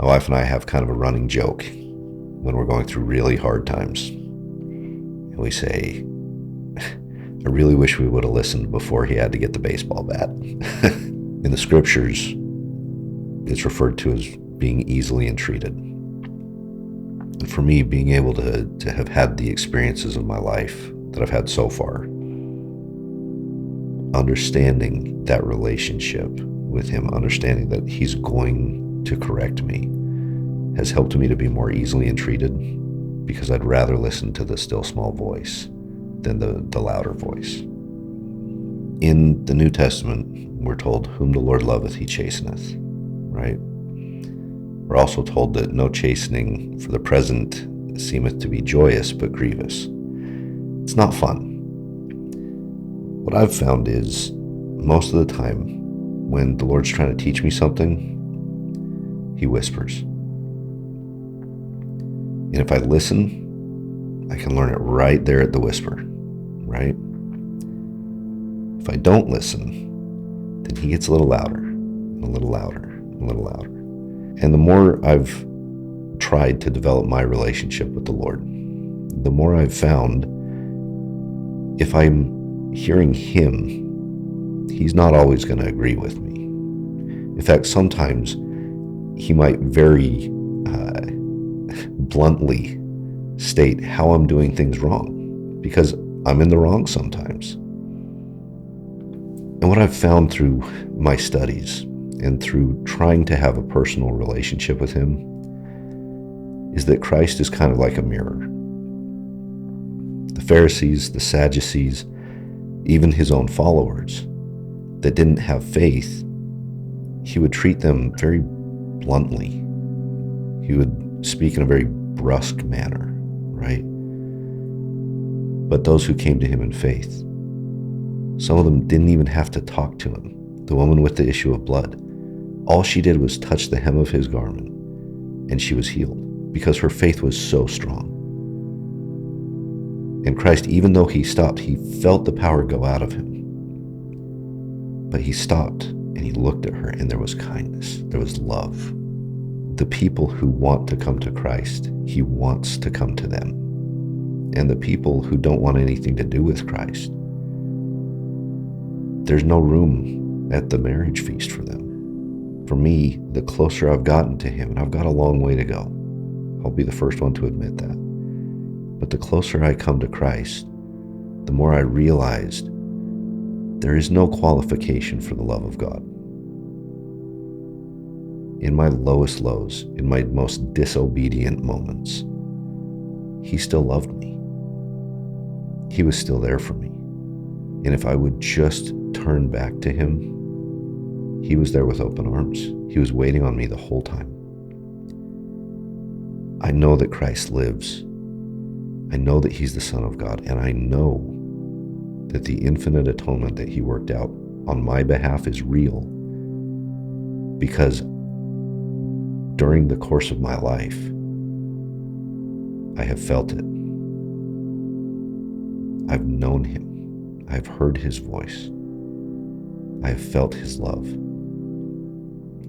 My wife and I have kind of a running joke when we're going through really hard times. And we say, I really wish we would have listened before he had to get the baseball bat. In the scriptures, it's referred to as being easily entreated. And for me, being able to have had the experiences of my life that I've had so far, understanding that relationship with him, understanding that he's going to correct me, has helped me to be more easily entreated, because I'd rather listen to the still small voice than the louder voice. In the New Testament, we're told, whom the Lord loveth, he chasteneth, right? We're also told that no chastening for the present seemeth to be joyous, but grievous. It's not fun. What I've found is, most of the time, when the Lord's trying to teach me something, he whispers. And if I listen, I can learn it right there at the whisper, right? If I don't listen, then he gets a little louder, and a little louder, and a little louder. And the more I've tried to develop my relationship with the Lord, the more I've found, if I'm hearing him, he's not always going to agree with me. In fact, sometimes he might very bluntly state how I'm doing things wrong, because I'm in the wrong sometimes. And what I've found through my studies and through trying to have a personal relationship with him is that Christ is kind of like a mirror. The Pharisees, the Sadducees, even his own followers that didn't have faith, he would treat them very bluntly. He would speak in a very brusque manner, right? But those who came to him in faith, some of them didn't even have to talk to him. The woman with the issue of blood, all she did was touch the hem of his garment, and she was healed because her faith was so strong. And Christ, even though he stopped, he felt the power go out of him. But he stopped and he looked at her, and there was kindness, there was love. The people who want to come to Christ, he wants to come to them. And the people who don't want anything to do with Christ, there's no room at the marriage feast for them. For me, the closer I've gotten to him, and I've got a long way to go, I'll be the first one to admit that. But the closer I come to Christ, the more I realized there is no qualification for the love of God. In my lowest lows, in my most disobedient moments, he still loved me. He was still there for me. And if I would just turn back to him, he was there with open arms. He was waiting on me the whole time. I know that Christ lives. I know that he's the Son of God, and I know that the infinite atonement that he worked out on my behalf is real, because during the course of my life, I have felt it. I've known him. I've heard his voice. I have felt his love.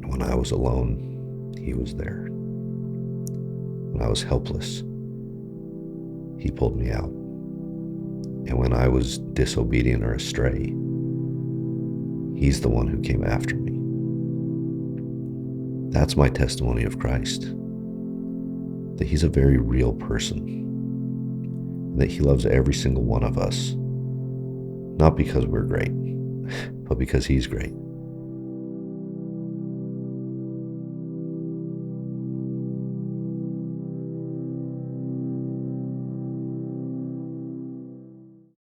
When I was alone, he was there. When I was helpless, he pulled me out. And when I was disobedient or astray, he's the one who came after me. That's my testimony of Christ, that he's a very real person, and that he loves every single one of us, not because we're great, but because he's great.